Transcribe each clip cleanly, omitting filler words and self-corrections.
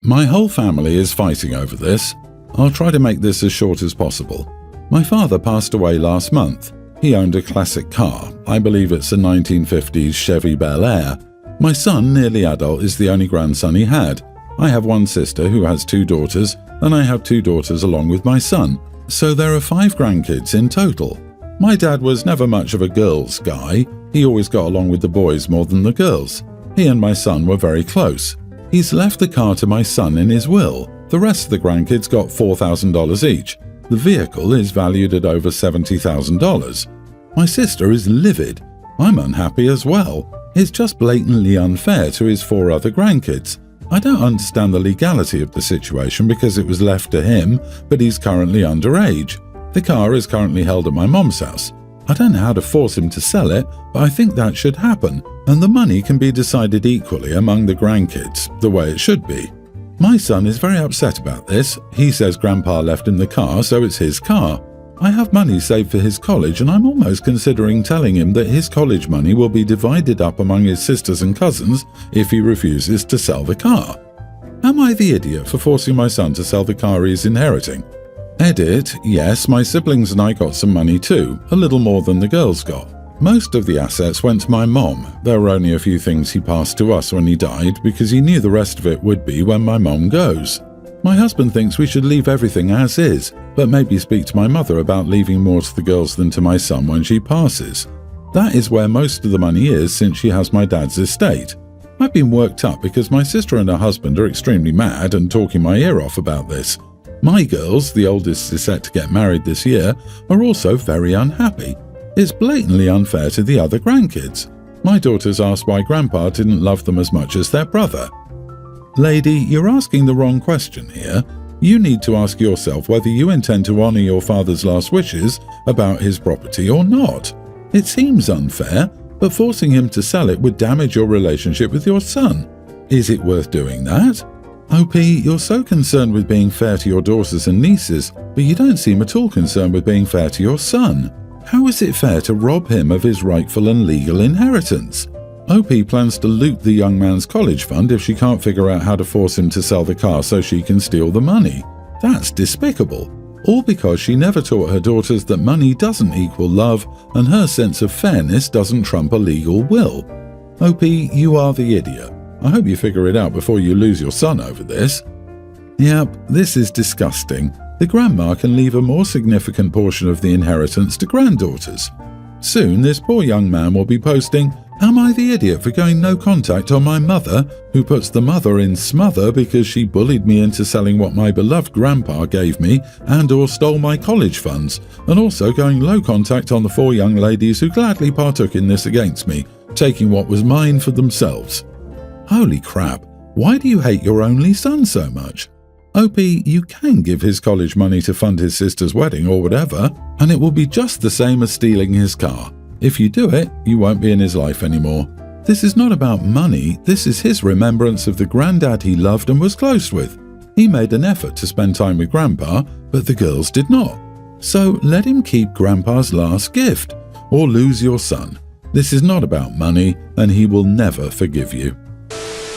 My whole family is fighting over this. I'll try to make this as short as possible. My father passed away last month. He owned a classic car. I believe it's a 1950s Chevy Bel Air. My son, nearly adult, is the only grandson he had. I have one sister who has 2 daughters, and I have 2 daughters along with my son. So there are 5 grandkids in total. My dad was never much of a girls' guy. He always got along with the boys more than the girls. He and my son were very close. He's left the car to my son in his will. The rest of the grandkids got $4,000 each. The vehicle is valued at over $70,000. My sister is livid. I'm unhappy as well. It's just blatantly unfair to his 4 other grandkids. I don't understand the legality of the situation because it was left to him, but he's currently underage. The car is currently held at my mom's house. I don't know how to force him to sell it, but I think that should happen, and the money can be decided equally among the grandkids, the way it should be. My son is very upset about this. He says Grandpa left him the car, so it's his car. I have money saved for his college, and I'm almost considering telling him that his college money will be divided up among his sisters and cousins if he refuses to sell the car. Am I the idiot for forcing my son to sell the car he's inheriting? Edit, yes, my siblings and I got some money too, a little more than the girls got. Most of the assets went to my mom. There were only a few things he passed to us when he died because he knew the rest of it would be when my mom goes. My husband thinks we should leave everything as is, but maybe speak to my mother about leaving more to the girls than to my son when she passes. That is where most of the money is since she has my dad's estate. I've been worked up because my sister and her husband are extremely mad and talking my ear off about this. My girls, the oldest is set to get married this year, are also very unhappy. It's blatantly unfair to the other grandkids. My daughters asked why Grandpa didn't love them as much as their brother. Lady, you're asking the wrong question here. You need to ask yourself whether you intend to honor your father's last wishes about his property or not. It seems unfair, but forcing him to sell it would damage your relationship with your son. Is it worth doing that? OP, you're so concerned with being fair to your daughters and nieces, but you don't seem at all concerned with being fair to your son. How is it fair to rob him of his rightful and legal inheritance? OP plans to loot the young man's college fund if she can't figure out how to force him to sell the car so she can steal the money. That's despicable. All because she never taught her daughters that money doesn't equal love and her sense of fairness doesn't trump a legal will. OP, you are the idiot. I hope you figure it out before you lose your son over this. Yep, this is disgusting. The grandma can leave a more significant portion of the inheritance to granddaughters. Soon this poor young man will be posting, "Am I the idiot for going no contact on my mother, who puts the mother in smother because she bullied me into selling what my beloved grandpa gave me and or stole my college funds, and also going low contact on the 4 young ladies who gladly partook in this against me, taking what was mine for themselves." Holy crap, why do you hate your only son so much? OP, you can give his college money to fund his sister's wedding or whatever, and it will be just the same as stealing his car. If you do it, you won't be in his life anymore. This is not about money, this is his remembrance of the granddad he loved and was close with. He made an effort to spend time with Grandpa, but the girls did not. So let him keep Grandpa's last gift, or lose your son. This is not about money, and he will never forgive you.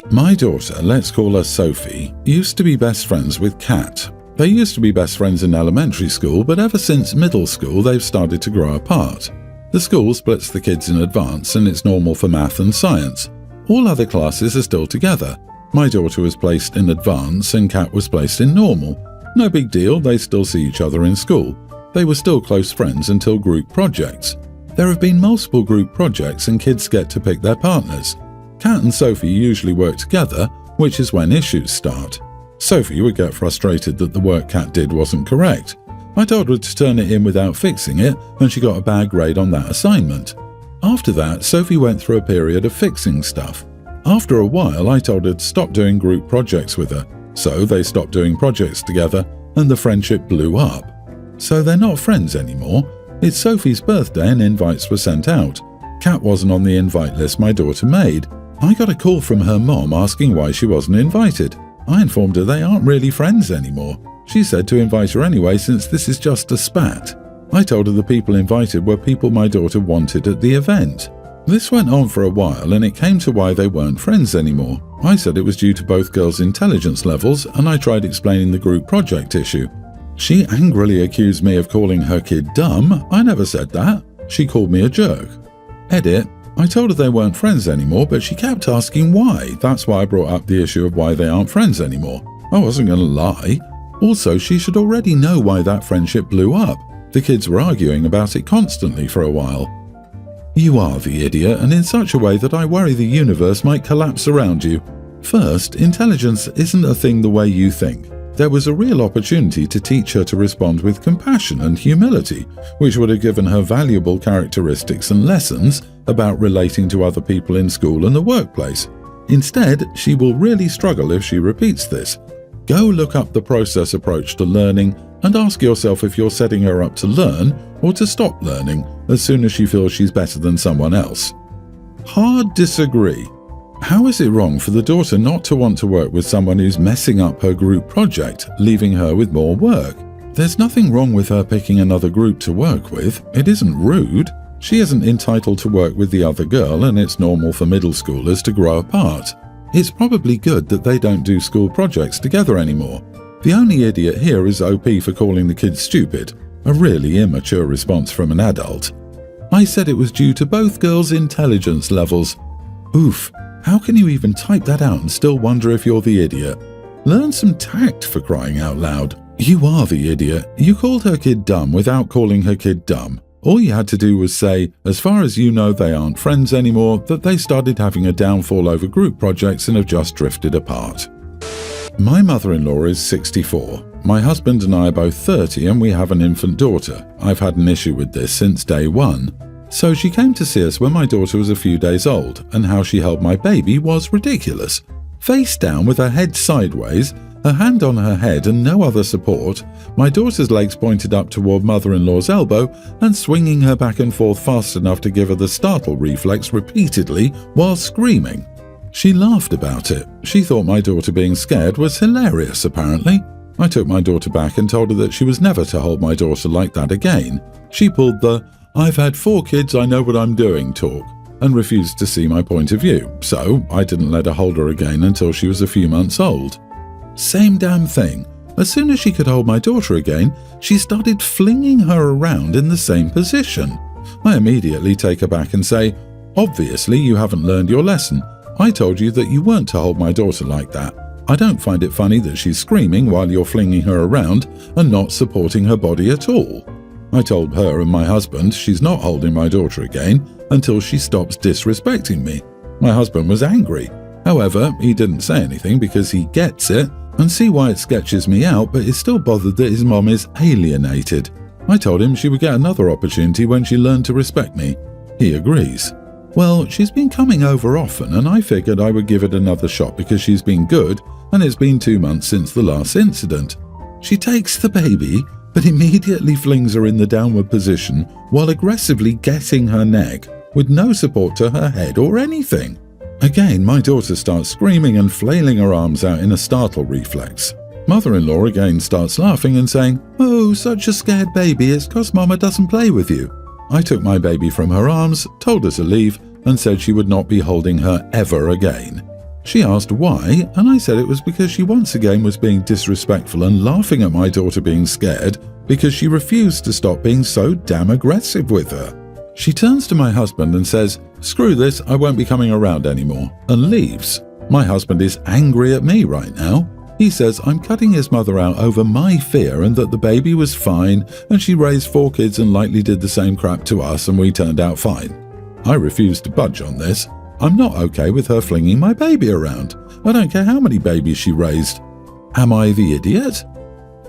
My daughter, let's call her Sophie, used to be best friends with Kat. They used to be best friends in elementary school, but ever since middle school they've started to grow apart. The school splits the kids in advance and it's normal for math and science. All other classes are still together. My daughter was placed in advance and Kat was placed in normal. No big deal, they still see each other in school. They were still close friends until group projects. There have been multiple group projects and kids get to pick their partners. Kat and Sophie usually work together, which is when issues start. Sophie would get frustrated that the work Kat did wasn't correct. I told her to turn it in without fixing it, and she got a bad grade on that assignment. After that, Sophie went through a period of fixing stuff. After a while, I told her to stop doing group projects with her, so they stopped doing projects together, and the friendship blew up. So they're not friends anymore. It's Sophie's birthday and invites were sent out. Kat wasn't on the invite list my daughter made. I got a call from her mom asking why she wasn't invited. I informed her they aren't really friends anymore. She said to invite her anyway since this is just a spat. I told her the people invited were people my daughter wanted at the event. This went on for a while and it came to why they weren't friends anymore. I said it was due to both girls' intelligence levels, and I tried explaining the group project issue. She angrily accused me of calling her kid dumb. I never said that. She called me a jerk. Edit. I told her they weren't friends anymore, but she kept asking why. That's why I brought up the issue of why they aren't friends anymore. I wasn't going to lie. Also, she should already know why that friendship blew up. The kids were arguing about it constantly for a while. You are the idiot, and in such a way that I worry the universe might collapse around you. First, intelligence isn't a thing the way you think. There was a real opportunity to teach her to respond with compassion and humility, which would have given her valuable characteristics and lessons about relating to other people in school and the workplace. Instead, she will really struggle if she repeats this. Go look up the process approach to learning and ask yourself if you're setting her up to learn or to stop learning as soon as she feels she's better than someone else. Hard disagree. How is it wrong for the daughter not to want to work with someone who's messing up her group project, leaving her with more work? There's nothing wrong with her picking another group to work with. It isn't rude. She isn't entitled to work with the other girl, and it's normal for middle schoolers to grow apart. It's probably good that they don't do school projects together anymore. The only idiot here is OP for calling the kid stupid, a really immature response from an adult. I said it was due to both girls' intelligence levels. Oof. How can you even type that out and still wonder if you're the idiot? Learn some tact, for crying out loud. You are the idiot. You called her kid dumb without calling her kid dumb. All you had to do was say, as far as you know they aren't friends anymore, that they started having a downfall over group projects and have just drifted apart. My mother-in-law is 64. My husband and I are both 30 and we have an infant daughter. I've had an issue with this since day one. So she came to see us when my daughter was a few days old, and how she held my baby was ridiculous. Face down with her head sideways, her hand on her head and no other support, my daughter's legs pointed up toward mother-in-law's elbow and swinging her back and forth fast enough to give her the startle reflex repeatedly while screaming. She laughed about it. She thought my daughter being scared was hilarious, apparently. I took my daughter back and told her that she was never to hold my daughter like that again. She pulled the "I've had 4 kids, I know what I'm doing" talk, and refused to see my point of view, so I didn't let her hold her again until she was a few months old. Same damn thing. As soon as she could hold my daughter again, she started flinging her around in the same position. I immediately take her back and say, "Obviously you haven't learned your lesson. I told you that you weren't to hold my daughter like that. I don't find it funny that she's screaming while you're flinging her around and not supporting her body at all." I told her and my husband she's not holding my daughter again until she stops disrespecting me. My husband was angry. However, he didn't say anything because he gets it and see why it sketches me out, but is still bothered that his mom is alienated. I told him she would get another opportunity when she learned to respect me. He agrees. Well, she's been coming over often and I figured I would give it another shot because she's been good and it's been 2 months since the last incident. She takes the baby, but immediately flings her in the downward position while aggressively getting her neck, with no support to her head or anything. Again, my daughter starts screaming and flailing her arms out in a startle reflex. Mother-in-law again starts laughing and saying, "Oh, such a scared baby, it's 'cause Mama doesn't play with you." I took my baby from her arms, told her to leave, and said she would not be holding her ever again. She asked why, and I said it was because she once again was being disrespectful and laughing at my daughter being scared because she refused to stop being so damn aggressive with her. She turns to my husband and says, "Screw this, I won't be coming around anymore," and leaves. My husband is angry at me right now. He says I'm cutting his mother out over my fear and that the baby was fine and she raised 4 kids and likely did the same crap to us and we turned out fine. I refuse to budge on this. I'm not okay with her flinging my baby around. I don't care how many babies she raised. Am I the idiot?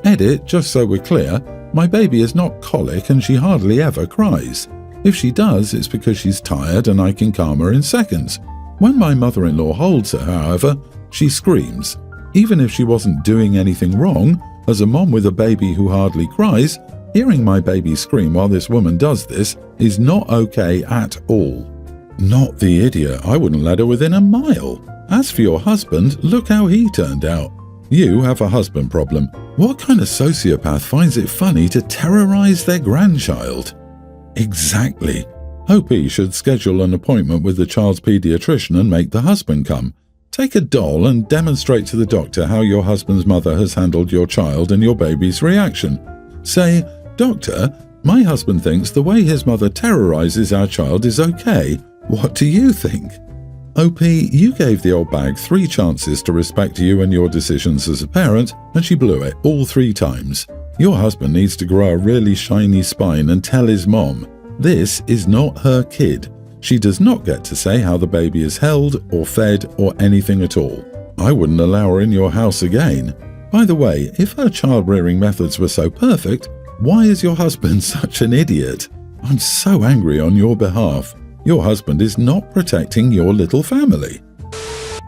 Edit, just so we're clear, my baby is not colic and she hardly ever cries. If she does, it's because she's tired and I can calm her in seconds. When my mother-in-law holds her, however, she screams. Even if she wasn't doing anything wrong, as a mom with a baby who hardly cries, hearing my baby scream while this woman does this is not okay at all. Not the idiot, I wouldn't let her within a mile. As for your husband, look how he turned out. You have a husband problem. What kind of sociopath finds it funny to terrorize their grandchild? Exactly. OP should schedule an appointment with the child's pediatrician and make the husband come. Take a doll and demonstrate to the doctor how your husband's mother has handled your child and your baby's reaction. Say, "Doctor, my husband thinks the way his mother terrorizes our child is okay. What do you think?" OP, you gave the old bag 3 chances to respect you and your decisions as a parent, and she blew it all 3 times. Your husband needs to grow a really shiny spine and tell his mom, this is not her kid. She does not get to say how the baby is held or fed or anything at all. I wouldn't allow her in your house again. By the way, if her child-rearing methods were so perfect, why is your husband such an idiot? I'm so angry on your behalf. Your husband is not protecting your little family.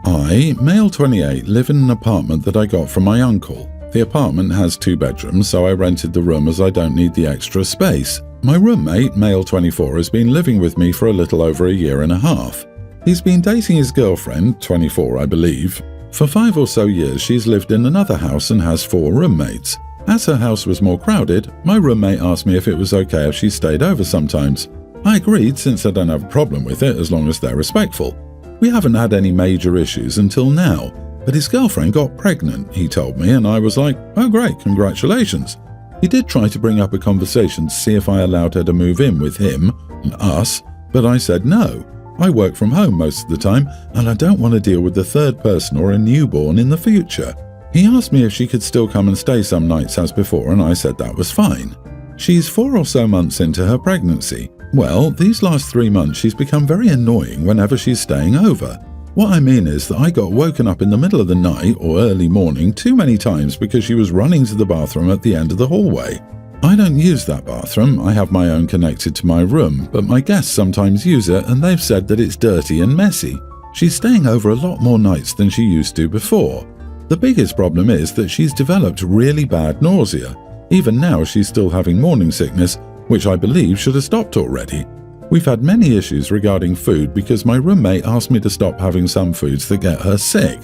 I, male 28, live in an apartment that I got from my uncle. The apartment has 2 bedrooms, so I rented the room as I don't need the extra space. My roommate, male 24, has been living with me for a little over a year and a half. He's been dating his girlfriend, 24 I believe. For 5 or so years she's lived in another house and has 4 roommates. As her house was more crowded, my roommate asked me if it was okay if she stayed over sometimes. I agreed since I don't have a problem with it as long as they're respectful. We haven't had any major issues until now, but his girlfriend got pregnant, he told me, and I was like, oh great, congratulations. He did try to bring up a conversation to see if I allowed her to move in with him and us, but I said no. I work from home most of the time, and I don't want to deal with the third person or a newborn in the future. He asked me if she could still come and stay some nights as before, and I said that was fine. She's 4 or so months into her pregnancy. Well, these last 3 months she's become very annoying whenever she's staying over. What I mean is that I got woken up in the middle of the night or early morning too many times because she was running to the bathroom at the end of the hallway. I don't use that bathroom, I have my own connected to my room, but my guests sometimes use it and they've said that it's dirty and messy. She's staying over a lot more nights than she used to before. The biggest problem is that she's developed really bad nausea. Even now she's still having morning sickness, which I believe should have stopped already. We've had many issues regarding food because my roommate asked me to stop having some foods that get her sick.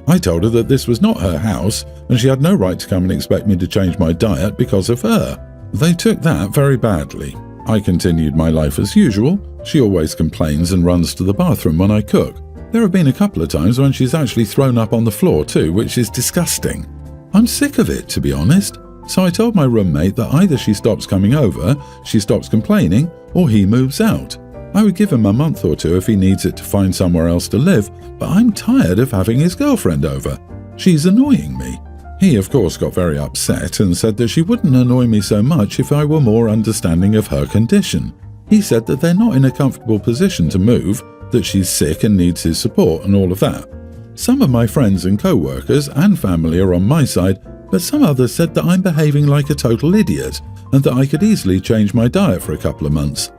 I told her that this was not her house and she had no right to come and expect me to change my diet because of her. They took that very badly. I continued my life as usual. She always complains and runs to the bathroom when I cook. There have been a couple of times when she's actually thrown up on the floor too, which is disgusting. I'm sick of it, to be honest. So I told my roommate that either she stops coming over, she stops complaining, or he moves out. I would give him a month or 2 if he needs it to find somewhere else to live, but I'm tired of having his girlfriend over. She's annoying me. He, of course, got very upset and said that she wouldn't annoy me so much if I were more understanding of her condition. He said that they're not in a comfortable position to move, that she's sick and needs his support and all of that. Some of my friends and co-workers and family are on my side, but some others said that I'm behaving like a total idiot and that I could easily change my diet for a couple of months.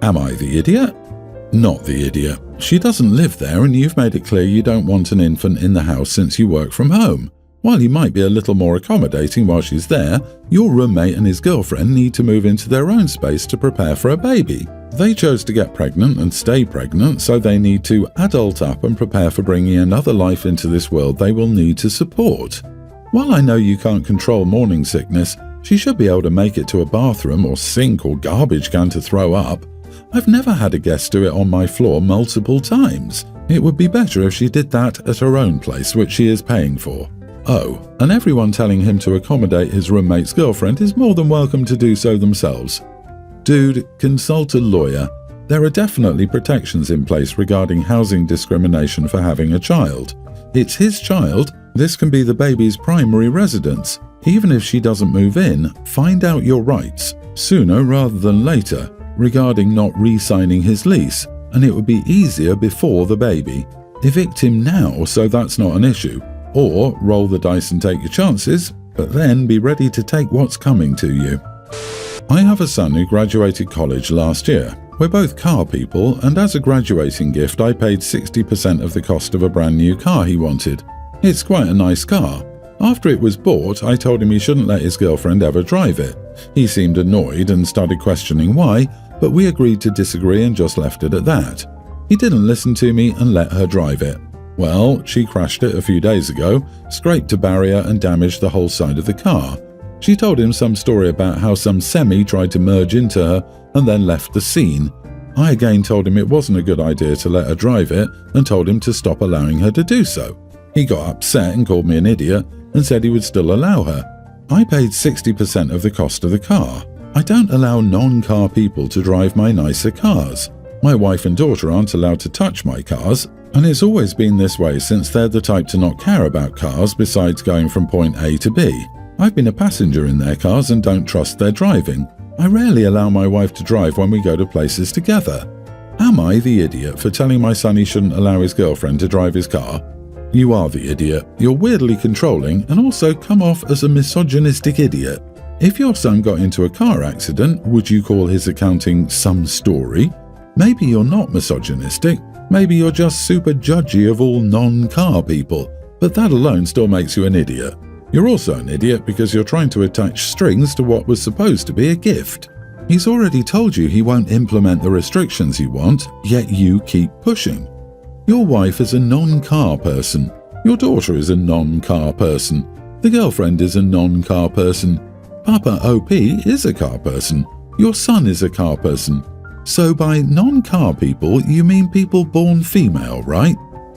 Am I the idiot? Not the idiot. She doesn't live there and you've made it clear you don't want an infant in the house since you work from home. While you might be a little more accommodating while she's there, your roommate and his girlfriend need to move into their own space to prepare for a baby. They chose to get pregnant and stay pregnant, so they need to adult up and prepare for bringing another life into this world they will need to support. While I know you can't control morning sickness, she should be able to make it to a bathroom or sink or garbage can to throw up. I've never had a guest do it on my floor multiple times. It would be better if she did that at her own place, which she is paying for. Oh, and everyone telling him to accommodate his roommate's girlfriend is more than welcome to do so themselves. Dude, consult a lawyer. There are definitely protections in place regarding housing discrimination for having a child. It's his child. This can be the baby's primary residence. Even if she doesn't move in, find out your rights, sooner rather than later, regarding not re-signing his lease, and it would be easier before the baby. Evict him now so that's not an issue, or roll the dice and take your chances, but then be ready to take what's coming to you. I have a son who graduated college last year. We're both car people, and as a graduating gift I paid 60% of the cost of a brand new car he wanted. It's quite a nice car. After it was bought, I told him he shouldn't let his girlfriend ever drive it. He seemed annoyed and started questioning why, but we agreed to disagree and just left it at that. He didn't listen to me and let her drive it. Well, she crashed it a few days ago, scraped a barrier and damaged the whole side of the car. She told him some story about how some semi tried to merge into her and then left the scene. I again told him it wasn't a good idea to let her drive it and told him to stop allowing her to do so. He got upset and called me an idiot and said he would still allow her. I paid 60% of the cost of the car. I don't allow non-car people to drive my nicer cars. My wife and daughter aren't allowed to touch my cars, and it's always been this way since they're the type to not care about cars besides going from point A to B. I've been a passenger in their cars and don't trust their driving. I rarely allow my wife to drive when we go to places together. Am I the idiot for telling my son he shouldn't allow his girlfriend to drive his car? You are the idiot. You're weirdly controlling and also come off as a misogynistic idiot. If your son got into a car accident, would you call his accounting some story? Maybe you're not misogynistic. Maybe you're just super judgy of all non-car people, but that alone still makes you an idiot. You're also an idiot because you're trying to attach strings to what was supposed to be a gift. He's already told you he won't implement the restrictions you want, yet you keep pushing. Your wife is a non-car person. Your daughter is a non-car person. The girlfriend is a non-car person. Papa OP is a car person. Your son is a car person. So by non-car people, you mean people born female, right?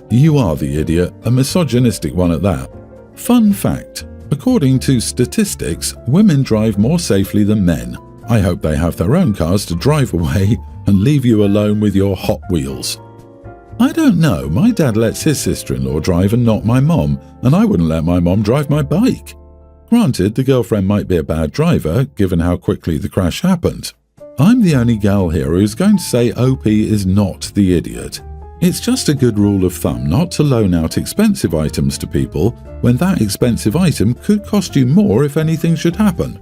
You are the idiot, a misogynistic one at that. Fun fact: according to statistics, women drive more safely than men. I hope they have their own cars to drive away and leave you alone with your Hot Wheels. I don't know, my dad lets his sister-in-law drive and not my mom, and I wouldn't let my mom drive my bike. Granted, the girlfriend might be a bad driver, given how quickly the crash happened. I'm the only gal here who's going to say OP is not the idiot. It's just a good rule of thumb not to loan out expensive items to people when that expensive item could cost you more if anything should happen.